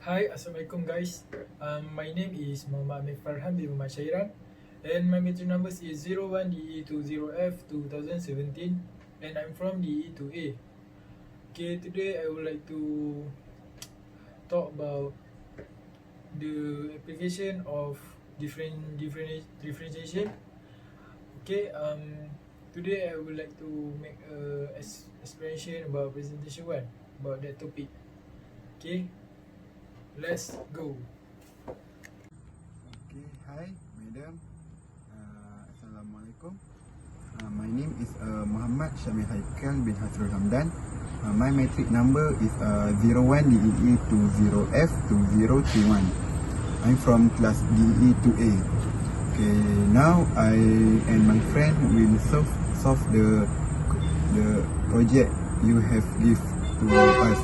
Hi, Assalamualaikum guys. My name is Muhammad Amir Farhan bin Muhammad Syairan, and my metric numbers is 01DE20F2017, and I'm from DE2A. Okay, today I would like to talk about the application of differentiation. Okay, today I would like to make a explanation about presentation one about that topic. Okay, let's go. Okay, hi, madam. Assalamualaikum. My name is Muhammad Syamil Haikal bin Hasrul Hamdan. My metric number is 01DEE20F2031. I'm from class DE2A. Okay, now I and my friend will solve the project you have give to us.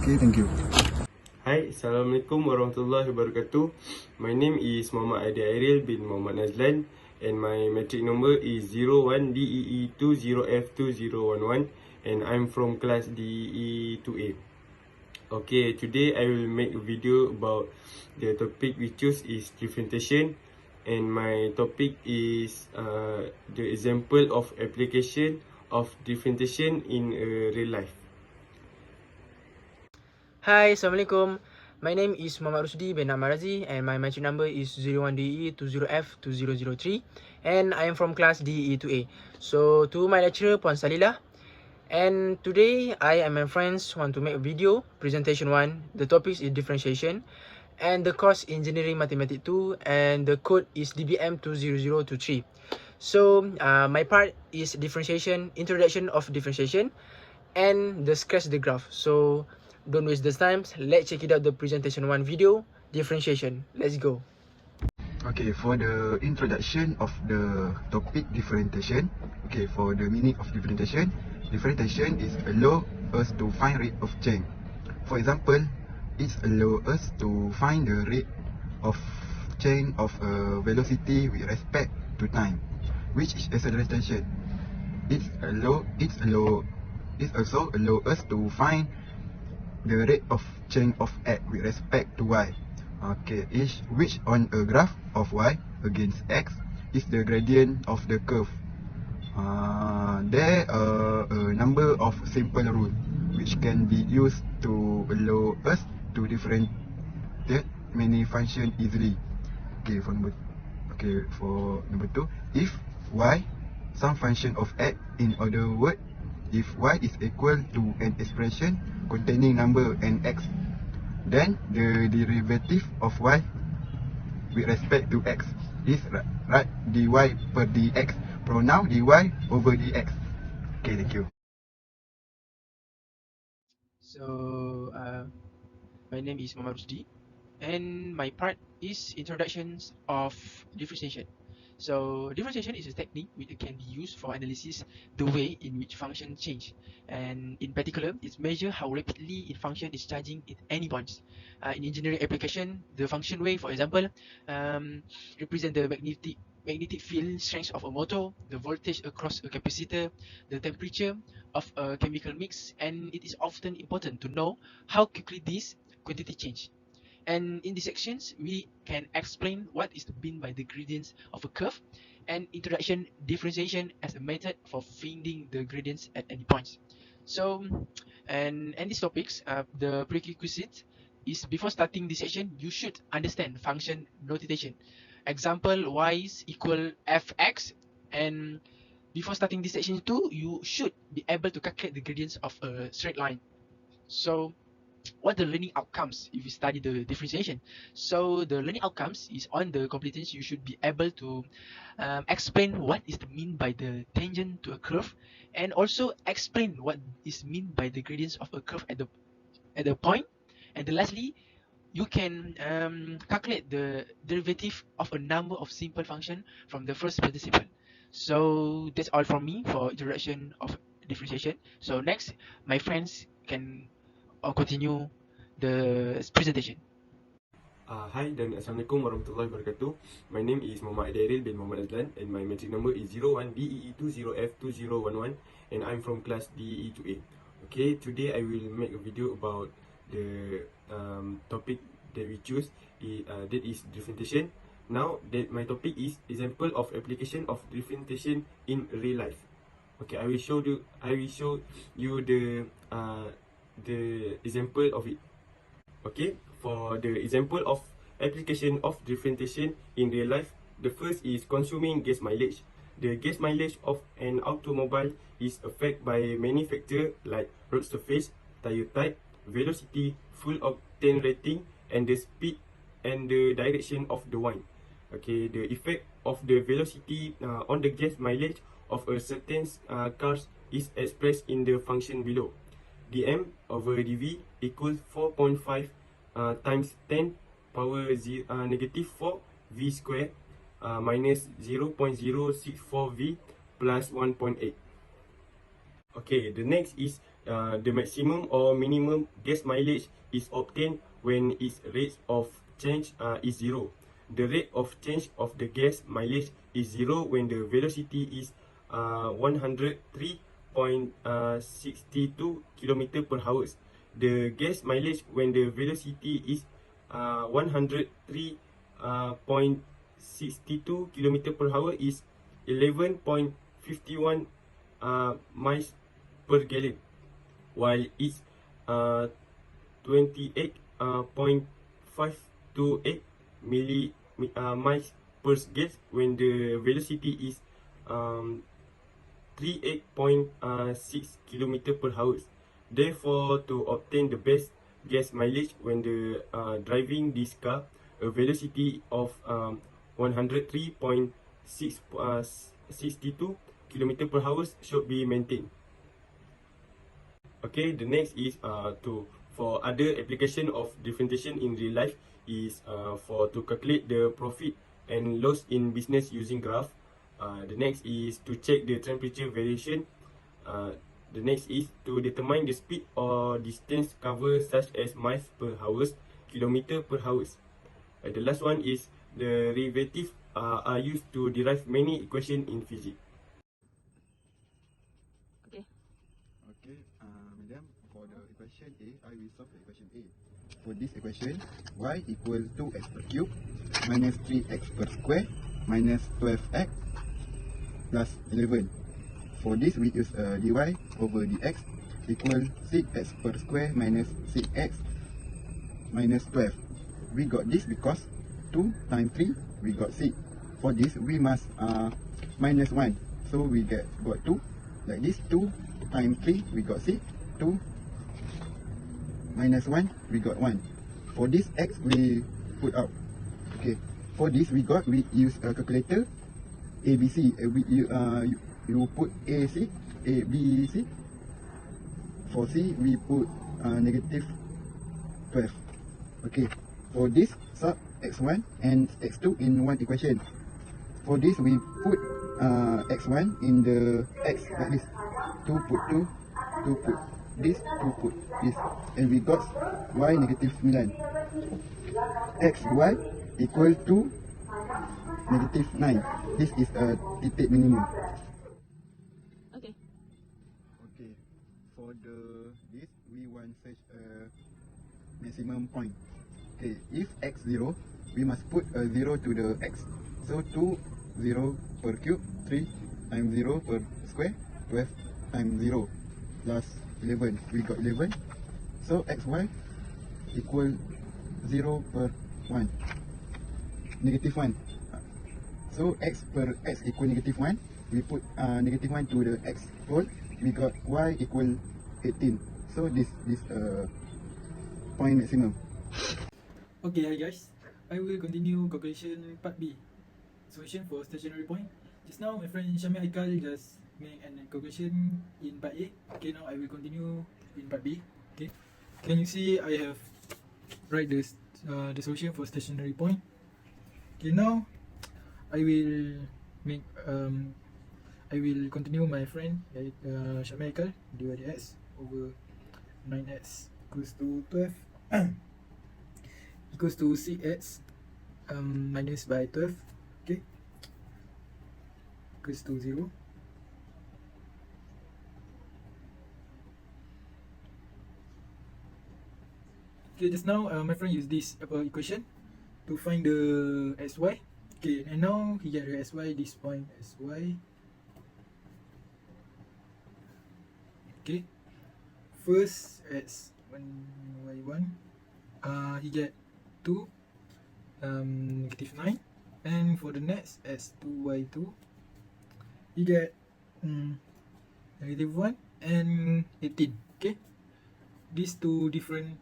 Okay, thank you. Hai, Assalamualaikum warahmatullahi wabarakatuh. My name is Muhammad Adi Airil bin Muhammad Nazlan, and my metric number is 01DEE20F2011, and I'm from class DE2A. Okay, today I will make a video about the topic we choose is differentiation, and my topic is the example of application of differentiation in real life. Hi, Assalamualaikum. My name is Muhammad Rusdi bin Ahmad Razi, and my metric number is 01DE20F2003, and I am from class DE2A. So to my lecturer, Puan Salila, and today I and my friends want to make a video, presentation 1. The topic is differentiation, and the course engineering mathematics 2, and the code is DBM20023. So my part is differentiation, introduction of differentiation, and the sketch the graph. So don't waste the time. Let's check it out the presentation 1 video, differentiation. Let's go. Okay, for the introduction of the topic differentiation. Okay, for the meaning of differentiation is allow us to find rate of change. For example, it allow us to find the rate of change of a velocity with respect to time, which is acceleration. It also allow us to find the rate of change of x with respect to y. Okay, which on a graph of y against x is the gradient of the curve. There are a number of simple rules which can be used to allow us to differentiate many functions easily. Okay, for number 2, if y some function of x, in other words, if y is equal to an expression containing number n x, then the derivative of y with respect to x is right dy per dx, pronoun dy over dx. Okay, thank you. So my name is Muhammad Rusdi, and my part is introductions of differentiation. So differentiation is a technique which can be used for analysis the way in which function change, and in particular, it measures how rapidly a function is changing at any points. In engineering application, the function wave, for example, represent the magnetic field strength of a motor, the voltage across a capacitor, the temperature of a chemical mix, and it is often important to know how quickly this quantity change. And in these sections, we can explain what is meant by the gradients of a curve and introduction differentiation as a method for finding the gradients at any points. So, and these topics, the prerequisite is before starting this section, you should understand function notation. Example, y is equal fx, and before starting this section 2, you should be able to calculate the gradients of a straight line. So what the learning outcomes if you study the differentiation? So the learning outcomes is on the competence you should be able to explain what is the mean by the tangent to a curve, and also explain what is mean by the gradients of a curve at the point. And then lastly, you can calculate the derivative of a number of simple function from the first participle. So that's all from me for introduction of differentiation. So next, my friends can continue the presentation. Hi dan Assalamualaikum warahmatullahi wabarakatuh. My name is Muhammad Adiril bin Muhammad Azlan, and my metric number is 01DEE20F2011, and I'm from class DE2A. Okay, today I will make a video about the topic that we choose that is differentiation. Now that my topic is example of application of differentiation in real life. Okay, I will show you the example of it. Okay, for the example of application of differentiation in real life, the first is consuming gas mileage. The gas mileage of an automobile is affected by many factors like road surface, tire type, velocity, fuel octane rating, and the speed and the direction of the wind. Okay, the effect of the velocity on the gas mileage of a certain cars is expressed in the function below. dm over dv equals 4.5 times 10 power negative 4 v square minus 0.064 v plus 1.8. Okay, the next is the maximum or minimum gas mileage is obtained when its rate of change is 0. The rate of change of the gas mileage is 0 when the velocity is 103.62 km per hour. The gas mileage when the velocity is 103.62 km per hour is 11.51 miles per gallon, while it's 28.528 miles per gallon when the velocity is 38.6 km per hour. Therefore, to obtain the best gas mileage when the driving this car, a velocity of 103.62 km per hour should be maintained. Okay, the next is for other application of differentiation in real life is to calculate the profit and loss in business using graph. The next is to check the temperature variation. The next is to determine the speed or distance covered such as miles per hour, kilometer per hour. The last one is the derivative are used to derive many equations in physics. Okay, Madam, for the equation A, I will solve the equation A. For this equation, y equal 2x per cube minus 3x per square minus 12x plus 11. For this, we use dy over dx equal 6x per square minus 6x minus 12. We got this because 2 times 3, we got 6. For this, we must minus 1. So we got 2. Like this, 2 times 3, we got 6. 2 minus 1, we got 1. For this x, we put out. Okay. For this, we use a calculator ABC. You put AC, ABC. For C, we put negative 12. Okay. For this, sub x1 and x2 in one equation. For this, we put x1 in the x like this. 2 put 2, 2 put this, 2 put this. And we got y negative 9. xy equal to negative 9. This is a titik minimum. Okay. Okay. For this, we want search a maximum point. Okay. If x 0, we must put a 0 to the x. So 2 0 per cube, 3 times 0 per square, 12 times 0 plus 11. We got 11. So xy equal 0 per 1. Negative 1. So x per x equal negative 1. We put negative 1 to the x whole. We got y equal 18. So this point maximum. Okay, hi guys. I will continue calculation part B. Solution for stationary point. Just now my friend Syamil Haikal just make an calculation in part A. Okay, now I will continue in part B. Okay. Can you see I have write the solution for stationary point. Okay, now I will make I will continue my friend Syamil Haikal dy dx over 9x equals to 12 equals to 6x minus by 12. Okay, equals to 0. Okay, just now my friend used this equation to find the xy. Okay, and now he get the xy, this point xy. Okay, first x 1y1, he get 2 negative 9, and for the next x 2y2, he get negative 1 and 18. Okay, these two different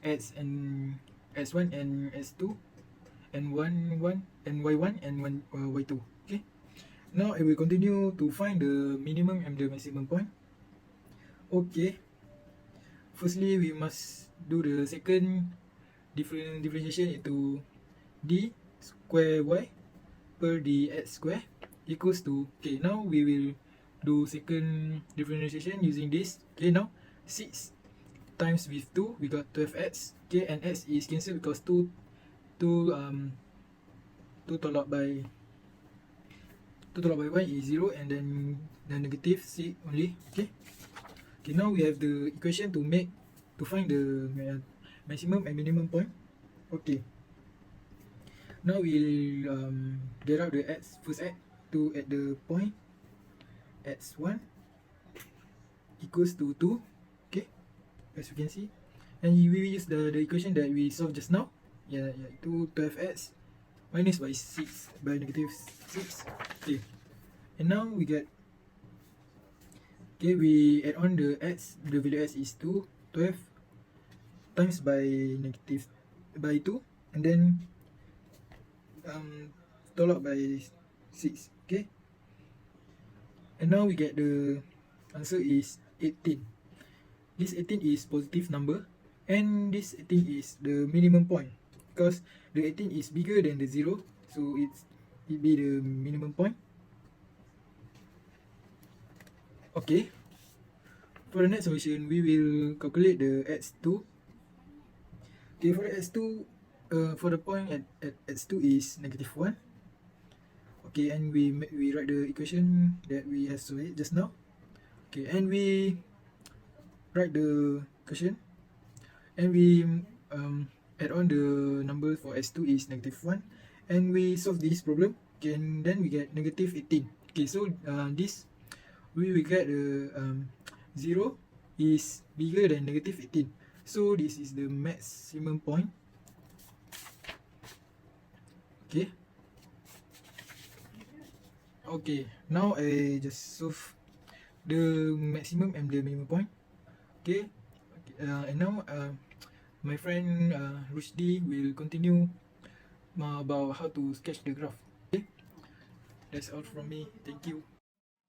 x and x1 and x2 and y1 and y2. Okay, now I will continue to find the minimum and the maximum point. Okay, firstly we must do the second differentiation into d square y per dx square equals to, okay, now we will do second differentiation using this. Okay, now 6 times with 2 we got 12x. Okay, and x is cancelled because 2 followed by y is 0, and then the negative 6 only. Okay, now we have the equation to find the maximum and minimum point. Okay, now we'll get out the first x at the point x1 equals to 2. Okay, as you can see, and we will use the equation that we solved just now. 12x minus by negative 6. Okay, and now we get, okay, we add on the x, the value x is 12 times by 2, and then followed by 6. Okay, and now we get the answer is 18. This 18 is positive number, and this 18 is the minimum point because the 18 is bigger than the 0, so it be the minimum point. Okay, for the next solution we will calculate the x2. Okay, for the x2, for the point at x2 is negative 1. Okay, and we write the equation that we have solved just now. Okay, and we write the equation, and we add on the number for x2 is negative 1, and we solve this problem. Okay, and then we get negative 18. Okay, so this we will get the 0 is bigger than negative 18, so this is the maximum point. Okay, now I just solve the maximum and the minimum point. Okay, and now my friend Rushdie will continue about how to sketch the graph. Okay, that's all from me. Thank you.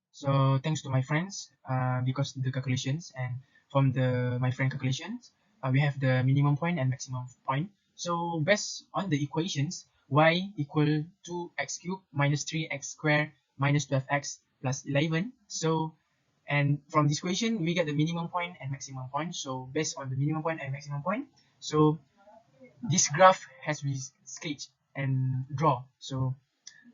So thanks to my friends, because the calculations, and from my friend calculations, we have the minimum point and maximum point. So based on the equations, y equal to x cubed minus 3x squared minus 12x plus 11. So, and from this equation, we get the minimum point and maximum point. So based on the minimum point and maximum point, so this graph has to be sketched and draw. So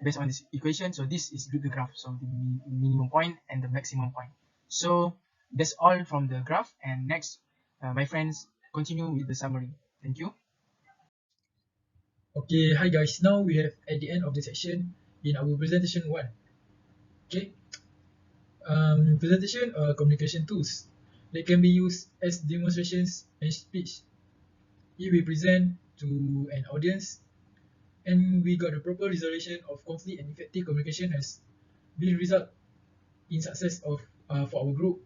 based on this equation, so this is the graph, so the minimum point and the maximum point. So that's all from the graph, and next my friends continue with the summary. Thank you. Okay, hi guys, now we have at the end of the section in our presentation 1. Okay, presentation or communication tools, they can be used as demonstrations and speech. If we present to an audience and we got the proper resolution of conflict and effective communication has been result in success of for our group,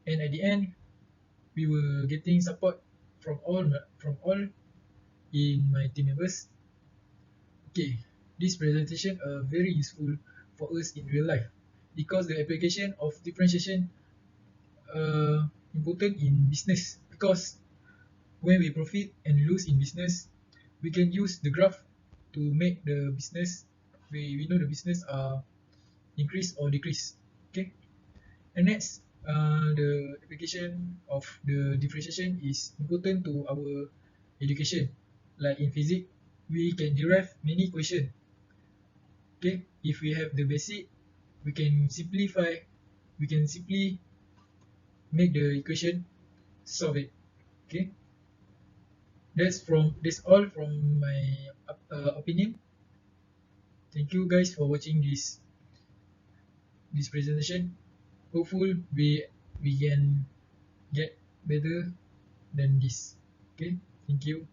and at the end we were getting support from all in my team members. Okay, this presentation are very useful for us in real life because the application of differentiation important in business, because when we profit and lose in business, we can use the graph to make the business, we know the business increase or decrease. Okay, and next the application of the differentiation is important to our education. Like in physics, we can derive many equations. Okay, if we have the basic, we can simply make the equation, solve it. Okay, that's all from my opinion. Thank you guys for watching this presentation. Hopeful we can get better than this. Okay, thank you.